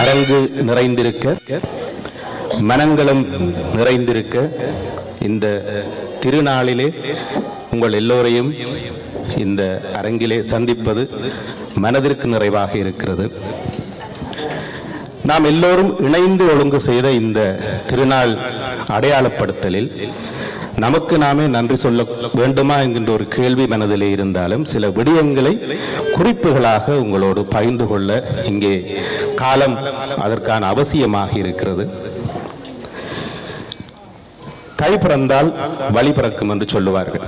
அரங்கு நிறைந்திருக்க, மனங்களும் நிறைந்திருக்க, இந்த திருநாளிலே உங்கள் எல்லோரையும் இந்த அரங்கிலே சந்திப்பது மனதிற்கு நிறைவாக இருக்கிறது. நாம் எல்லோரும் இணைந்து ஒழுங்கு செய்த இந்த திருநாள் அடையாளப்படுத்தலில் நமக்கு நாமே நன்றி சொல்ல வேண்டுமா என்கின்ற ஒரு கேள்வி மனதிலே இருந்தாலும் சில விடயங்களை குறிப்புகளாக உங்களோடு பகிர்ந்து கொள்ள இங்கே காலம் அதற்கான அவசியமாக இருக்கிறது. கை பிறந்தால் வழி பிறக்கும் என்று சொல்லுவார்கள்.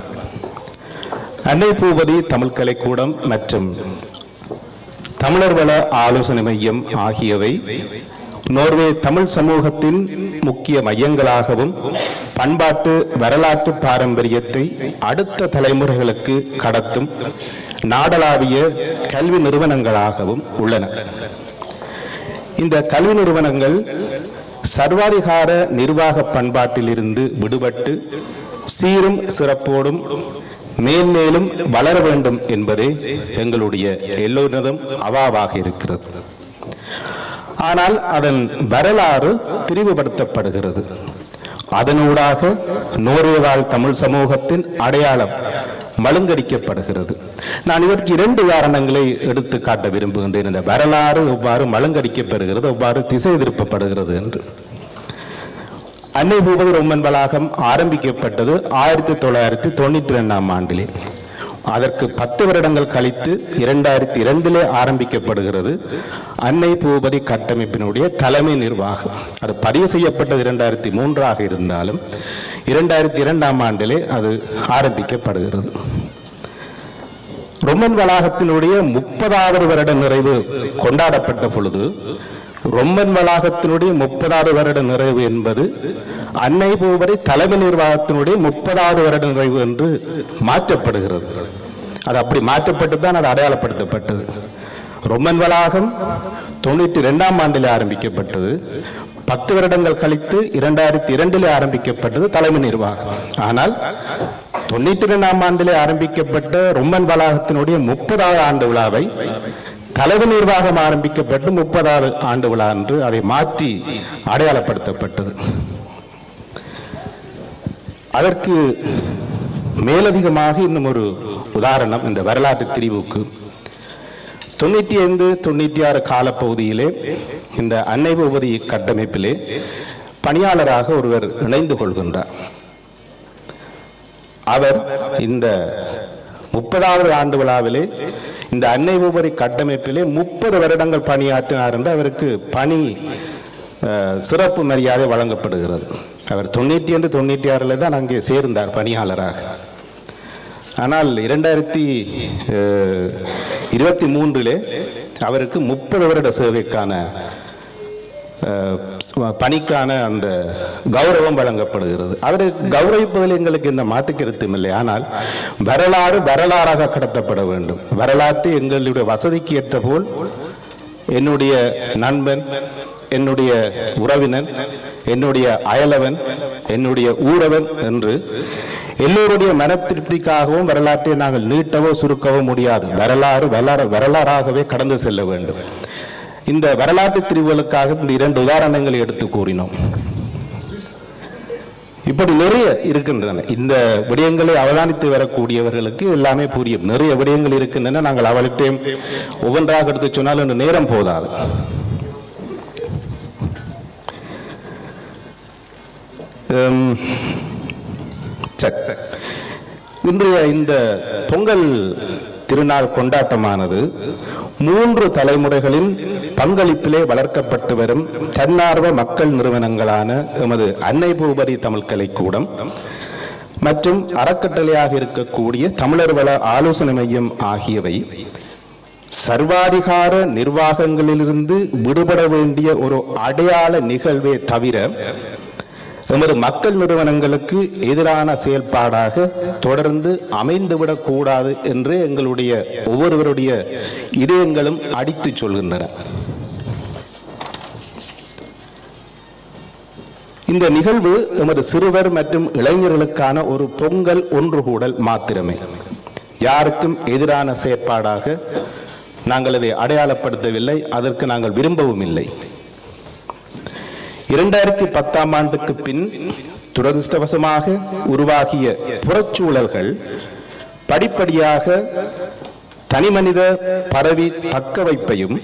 அன்னை பூபதி தமிழ் கலைக்கூடம் மற்றும் தமிழர் வள ஆலோசனை மையம் ஆகியவை நோர்வே தமிழ் சமூகத்தின் முக்கிய மையங்களாகவும் பண்பாட்டு வரலாற்று பாரம்பரியத்தை அடுத்த தலைமுறைகளுக்கு கடத்தும் நாடளாவிய கல்வி நிறுவனங்களாகவும் உள்ளன. இந்த கல்வி நிறுவனங்கள் சர்வாதிகார நிர்வாக பண்பாட்டிலிருந்து விடுபட்டு சீரும் சிறப்போடும் மேன்மேலும் வளர வேண்டும் என்பதே எங்களுடைய எல்லோரினதும் அவாவாக இருக்கிறது. ஆனால் அதன் வரலாறு பிரிவுபடுத்தப்படுகிறது. அதனூடாக நோர்வே வாழ் தமிழ் சமூகத்தின் அடையாளம் மழுங்கடிக்கப்படுகிறது. நான் இதற்கு 2 உதாரணங்களை எடுத்து காட்ட விரும்புகின்றேன். இந்த வரலாறு எவ்வாறு மழுங்கடிக்கப்படுகிறது, எவ்வாறு திசை திருப்பப்படுகிறது என்று. அன்னை பூபதி ரொம்மன் வளாகம் ஆரம்பிக்கப்பட்டது 1992ஆம் ஆண்டிலே. அதற்கு 10 வருடங்கள் கழித்து 2002 ஆரம்பிக்கப்படுகிறது அன்னை பூபதி கட்டமைப்பினுடைய தலைமை நிர்வாகம். அது பதிவு செய்யப்பட்டது 2003ஆக இருந்தாலும் 2002ஆம் ஆண்டிலே அது ஆரம்பிக்கப்படுகிறது. ரொம்மன் வளாகத்தினுடைய 30வது வருட நிறைவு கொண்டாடப்பட்ட பொழுது ரொம்மன் வளாகத்தினுடைய 30வது வருட நிறைவு என்பது அன்னை பூபதி தலைமை நிர்வாகத்தினுடைய 30வது வருட நிறைவு என்று மாற்றப்படுகிறது. அது அப்படி மாற்றப்பட்டு தான் அது அடையாளப்படுத்தப்பட்டது. ரொம்மன் வளாகம் 92ஆம் ஆண்டில் ஆரம்பிக்கப்பட்டது. 10 வருடங்கள் கழித்து 2002 ஆரம்பிக்கப்பட்டது தலைமை நிர்வாகம். ஆனால் 92ஆம் ஆண்டிலே ஆரம்பிக்கப்பட்ட ரொம்மன் வளாகத்தினுடைய 30வது ஆண்டு விழாவை தலைமை நிர்வாகம் ஆரம்பிக்கப்பட்டு 30வது ஆண்டு விழா என்று அதை மாற்றி அடையாளப்படுத்தப்பட்டது. அதற்கு மேலதிகமாக இன்னும் ஒரு உதாரணம் இந்த வரலாற்று திரிவுக்கு 95-96 காலப்பகுதியிலே இந்த அன்னை பூபதி கட்டமைப்பிலே பணியாளராக ஒருவர் இணைந்து கொள்கின்றார். அவர் இந்த 30வது ஆண்டு விழாவிலே இந்த அன்னை பூபதி கட்டமைப்பிலே 30 வருடங்கள் பணியாற்றினார் என்று அவருக்கு பணி சிறப்பு மரியாதை வழங்கப்படுகிறது. அவர் 95-96 தான் அங்கே சேர்ந்தார் பணியாளராக. ஆனால் 2023 அவருக்கு 30 வருட சேவைக்கான பணிக்கான அந்த கௌரவம் வழங்கப்படுகிறது. அவரை கௌரவிப்பதில் எங்களுக்கு இந்த மாற்று கருத்தும் இல்லை. ஆனால் வரலாறாக கடத்தப்பட வேண்டும். வரலாற்று எங்களுடைய வசதிக்கு ஏற்ற போல் என்னுடைய நண்பன், என்னுடைய உறவினன், என்னுடைய அயலவன், என்னுடைய ஊரவன் என்று எல்லோருடைய மன திருப்திக்காகவும் வரலாற்றை நாங்கள் நீட்டவோ சுருக்கவோ முடியாது. வரலாறாகவே கடந்து செல்ல வேண்டும். இந்த வரலாற்று திரிவுகளுக்காக இந்த 2 உதாரணங்களை எடுத்து கூறினோம். இப்படி நிறைய இருக்கின்றன. இந்த விடயங்களை அவதானித்து வரக்கூடியவர்களுக்கு எல்லாமே புரியும். நிறைய விடயங்கள் இருக்கின்றன. நாங்கள் அவற்றையும் ஒவ்வொன்றாக எடுத்து சொன்னால் இந்த நேரம் போதாது. இன்றைய இந்த பொங்கல் திருநாள் கொண்டாட்டமானது 3 தலைமுறைகளின் பங்களிப்பிலே வளர்க்கப்பட்டு வரும் தன்னார்வ மக்கள் நிறுவனங்களான எமது அன்னை பூபதி தமிழ் கலைக்கூடம் மற்றும் அறக்கட்டளையாக இருக்கக்கூடிய தமிழர் வள ஆலோசனை மையம் ஆகியவை சர்வாதிகார நிர்வாகங்களிலிருந்து விடுபட வேண்டிய ஒரு அடையாள நிகழ்வே தவிர எமது மக்கள் நிறுவனங்களுக்கு எதிரான செயல்பாடாக தொடர்ந்து அமைந்துவிடக் கூடாது என்று எங்களுடைய ஒவ்வொருவருடைய இதயங்களும் அடித்து சொல்கின்றன. இந்த நிகழ்வு எமது சிறுவர் மற்றும் இளைஞர்களுக்கான ஒரு பொங்கல் ஒன்றுகூடல் மாத்திரமே. யாருக்கும் எதிரான செயற்பாடாக நாங்கள் அதை அடையாளப்படுத்தவில்லை. அதற்கு நாங்கள் விரும்பவும் இல்லை. 2010ஆம் ஆண்டுக்கு பின் துரதிருஷ்டவசமாக உருவாகிய புறச்சூழல்கள் படிப்படியாக தனிமனித பரவி தக்க வைப்பையும்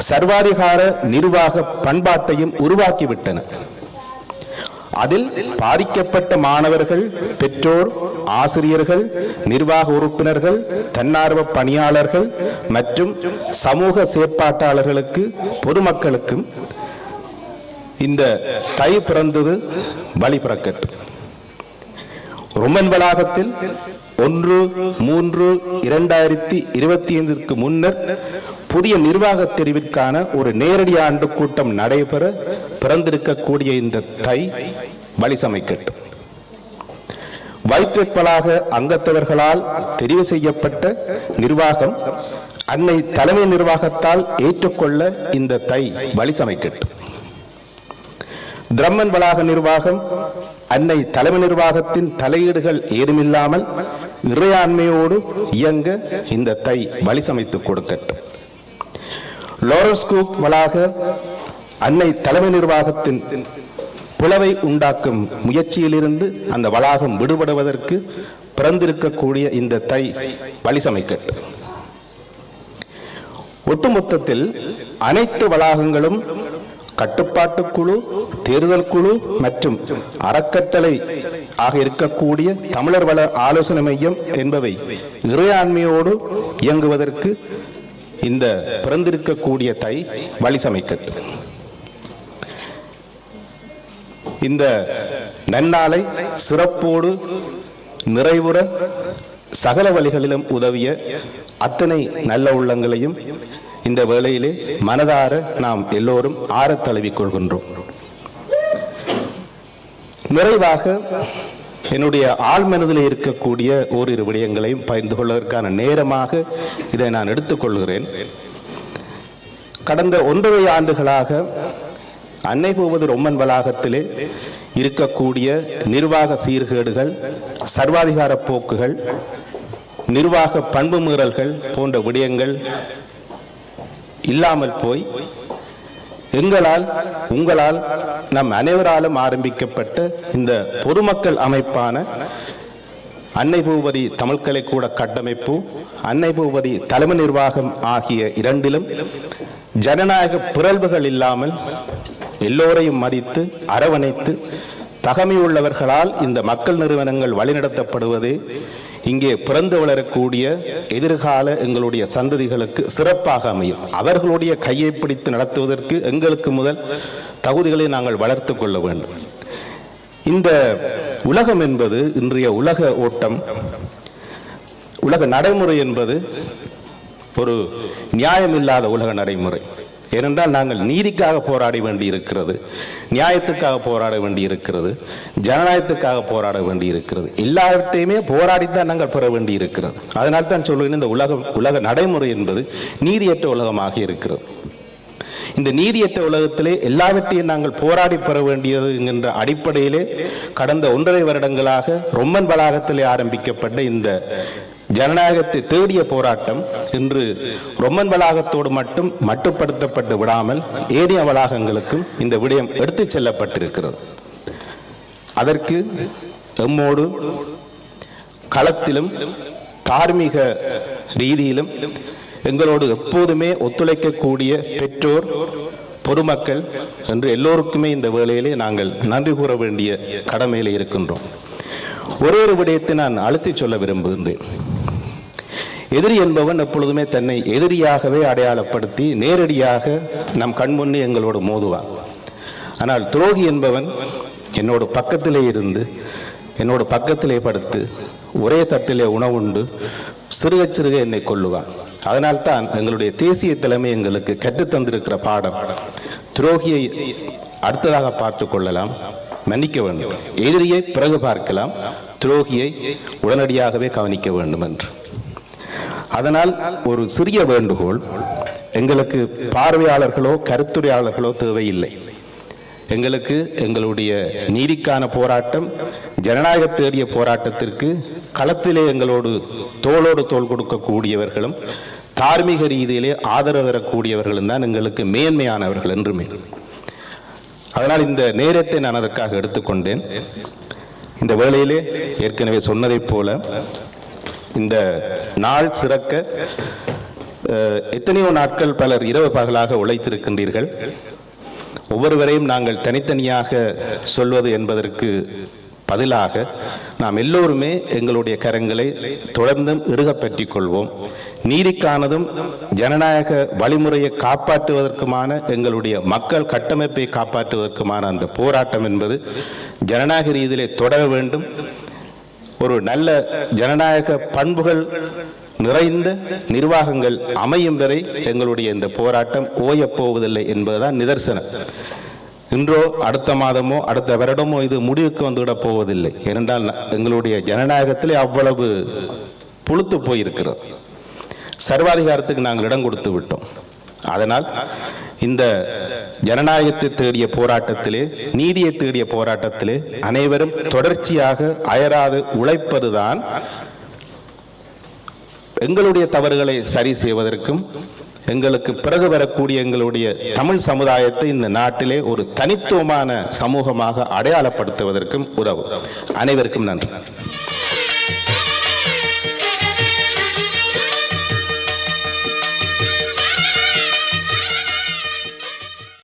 சர்வாதிகார நிர்வாக பண்பாட்டையும் உருவாக்கிவிட்டன. அதில் பாதிக்கப்பட்ட மாணவர்கள், பெற்றோர், ஆசிரியர்கள், நிர்வாக உறுப்பினர்கள், தன்னார்வ பணியாளர்கள் மற்றும் சமூக செயற்பாட்டாளர்களுக்கு, பொதுமக்களுக்கும் இந்த தை பிறந்தது வழி பிறக்கட்டும். ரொமன் வளாகத்தில் 1/3/2025 முன்னர் புதிய நிர்வாக தெரிவிற்கான ஒரு நேரடி ஆண்டு கூட்டம் நடைபெற பிறந்திருக்கக்கூடிய இந்த தை வழி சமைக்கட்டும். வைத்வெக் வளாக அங்கத்தவர்களால் தெரிவு செய்யப்பட்ட நிர்வாகம் அன்னை தலைமை நிர்வாகத்தால் ஏற்றுக்கொள்ள இந்த தை வழி சமைக்கட்டும். திரம்மன் வளாக நிர்வாகம் அன்னை தலைமை நிர்வாகத்தின் தலையீடுகள் ஏதுமில்லாமல் இறையாண்மையோடு இயங்க இந்த தை வழி சமைத்துக் கொடுக்கட்டும். லாரன்ஸ் குரூப் வளாக அன்னை தலைமை நிர்வாகத்தின் பிளவை உண்டாக்கும் முயற்சியிலிருந்து அந்த வளாகம் விடுபடுவதற்கு பிறந்திருக்கக்கூடிய இந்த தை வழி சமைக்கட்டும். ஒட்டுமொத்தத்தில் அனைத்து வளாகங்களும் கட்டுப்பாட்டு குழு, தேர்தல் குழு மற்றும் அறக்கட்டளை ஆக இருக்கக்கூடிய தமிழர் வள ஆலோசனை மையம் என்பவை இறையாண்மையோடு இயங்குவதற்கு இந்த பிறந்திருக்கக்கூடிய தை வழி சமைக்கட்டும். இந்த நன்னாளை சிறப்போடு நிறைவுற சகல வழிகளிலும் உதவிய அத்தனை நல்ல உள்ளங்களையும் இந்த வேளையிலே மனதார நாம் எல்லோரும் ஆறத் தழுவிக் கொள்கின்றோம். நிறைவாக என்னுடைய ஆழ்மனதில் இருக்கக்கூடிய ஓரிரு விடயங்களையும் பகிர்ந்து கொள்வதற்கான நேரமாக இதை நான் எடுத்துக்கொள்கிறேன். கடந்த 1.5 ஆண்டுகளாக அன்னை பூவதி ரொம்மன் வளாகத்திலே இருக்கக்கூடிய நிர்வாக சீர்கேடுகள், சர்வாதிகார போக்குகள், நிர்வாக பண்பு மீறல்கள் போன்ற விடயங்கள் இல்லாமல் போய் எங்களால், உங்களால், நம் அனைவராலும் ஆரம்பிக்கப்பட்ட இந்த பொதுமக்கள் அமைப்பான அன்னை பூவதி தமிழ் கலைக்கூட கட்டமைப்பு, அன்னை பூவதி தலைமை நிர்வாகம் ஆகிய இரண்டிலும் ஜனநாயக பிறழ்வுகள் இல்லாமல் எல்லோரையும் மதித்து அரவணைத்து தகமையுள்ளவர்களால் இந்த மக்கள் நிறுவனங்கள் வழிநடத்தப்படுவதே இங்கே பிறந்து வளரக்கூடிய எதிர்கால எங்களுடைய சந்ததிகளுக்கு சிறப்பாக அமையும். அவர்களுடைய கையை பிடித்து நடத்துவதற்கு எங்களுக்கு முதல் தகுதிகளை நாங்கள் வளர்த்து கொள்ள வேண்டும். இந்த உலகம் என்பது, இன்றைய உலக ஓட்டம், உலக நடைமுறை என்பது ஒரு நியாயமில்லாத உலக நடைமுறை. ஏனென்றால் நாங்கள் நீதிக்காக போராட வேண்டி இருக்கிறது, நியாயத்துக்காக போராட வேண்டி இருக்கிறது, ஜனநாயகத்துக்காக போராட வேண்டி இருக்கிறது. எல்லாவற்றையுமே போராடித்தான் நாங்கள் பெற வேண்டி இருக்கிறது. அதனால் தான் சொல்லுவேன், இந்த உலக நடைமுறை என்பது நீதியற்ற உலகமாக இருக்கிறது. இந்த நீதியற்ற உலகத்திலே எல்லாவற்றையும் நாங்கள் போராடி பெற வேண்டியது என்கின்ற அடிப்படையிலே கடந்த 1.5 வருடங்களாக ரொம்மன் வளாகத்திலே ஆரம்பிக்கப்பட்ட இந்த ஜனநாயகத்தை தேடிய போராட்டம் இன்று ரொம்மன் வளாகத்தோடு மட்டும் மட்டுப்படுத்தப்பட்டு விடாமல் ஏனைய வளாகங்களுக்கும் இந்த விடயம் எடுத்துச் செல்லப்பட்டிருக்கிறது. அதற்கு எம்மோடு களத்திலும் தார்மீக ரீதியிலும் எங்களோடு எப்போதுமே ஒத்துழைக்கக்கூடிய பெற்றோர், பொதுமக்கள் என்று எல்லோருக்குமே இந்த வேளையிலே நாங்கள் நன்றி கூற வேண்டிய கடமையிலே இருக்கின்றோம். ஒரே ஒரு விடயத்தை நான் அழுத்தி சொல்ல விரும்புகின்றேன். எதிரி என்பவன் எப்பொழுதுமே தன்னை எதிரியாகவே அடையாளப்படுத்தி நேரடியாக நம் கண்முன்னே எங்களோடு மோதுவான். ஆனால் துரோகி என்பவன் என்னோட பக்கத்திலே இருந்து, என்னோட பக்கத்திலே படுத்து, ஒரே தட்டிலே உணவுண்டு சிறுக சிறுக என்னை கொல்லுவான். அதனால்தான் எங்களுடைய தேசிய தலைமை எங்களுக்கு கற்றுத்தந்திருக்கிற பாடம், துரோகியை அடுத்ததாக பார்த்து கொள்ளலாம், மன்னிக்க வேண்டும், எதிரியை பிறகு பார்க்கலாம், துரோகியை உடனடியாகவே கவனிக்க வேண்டும் என்று. அதனால் ஒரு சிறிய வேண்டுகோள், எங்களுக்கு பார்வையாளர்களோ கருத்துரையாளர்களோ தேவையில்லை. எங்களுக்கு எங்களுடைய நீதிக்கான போராட்டம், ஜனநாயக தேடிய போராட்டத்திற்கு களத்திலே எங்களோடு தோளோடு தோள் கொடுக்கக்கூடியவர்களும் தார்மீக ரீதியிலே ஆதரவு தரக்கூடியவர்களும் தான் எங்களுக்கு மேன்மையானவர்கள் என்றுமே. அதனால் இந்த நேரத்தை நான் அதற்காக எடுத்துக்கொண்டேன். இந்த வேளையிலே ஏற்கனவே சொன்னதைப் போல இந்த நாள் சிறக்க எத்தனையோ நாட்கள் பலர் இரவு பகலாக உழைத்திருக்கின்றீர்கள். ஒவ்வொருவரையும் நாங்கள் தனித்தனியாக சொல்வது என்பதற்கு பதிலாக நாம் எல்லோருமே எங்களுடைய கரங்களை தொடர்ந்தும் இறுகப் பற்றிக் கொள்வோம். நீதிக்கானதும் ஜனநாயக வழிமுறையை காப்பாற்றுவதற்குமான எங்களுடைய மக்கள் கட்டமைப்பை காப்பாற்றுவதற்குமான அந்த போராட்டம் என்பது ஜனநாயக ரீதியிலே தொடர வேண்டும். ஒரு நல்ல ஜனநாயக பண்புகள் நிறைந்த நிர்வாகங்கள் அமையும் வரை எங்களுடைய இந்த போராட்டம் ஓயப் போவதில்லை என்பதுதான் நிதர்சனம். இன்றோ அடுத்த மாதமோ அடுத்த வருடமோ இது முடிவுக்கு வந்துவிடப் போவதில்லை. ஏனென்றால் எங்களுடைய ஜனநாயகத்திலே அவ்வளவு புழுத்து போயிருக்கிறது. சர்வாதிகாரத்துக்கு நாங்கள் இடம் கொடுத்து விட்டோம். அதனால் இந்த ஜனநாயகத்தை தேடிய போராட்டத்திலே, நீதியை தேடிய போராட்டத்திலே அனைவரும் தொடர்ச்சியாக அயராது உழைப்பதுதான் எங்களுடைய தவறுகளை சரி செய்வதற்கும் எங்களுக்கு பிறகு வரக்கூடிய எங்களுடைய தமிழ் சமுதாயத்தை இந்த நாட்டிலே ஒரு தனித்துவமான சமூகமாக அடையாளப்படுத்துவதற்கும் உதவும். அனைவருக்கும் நன்றி.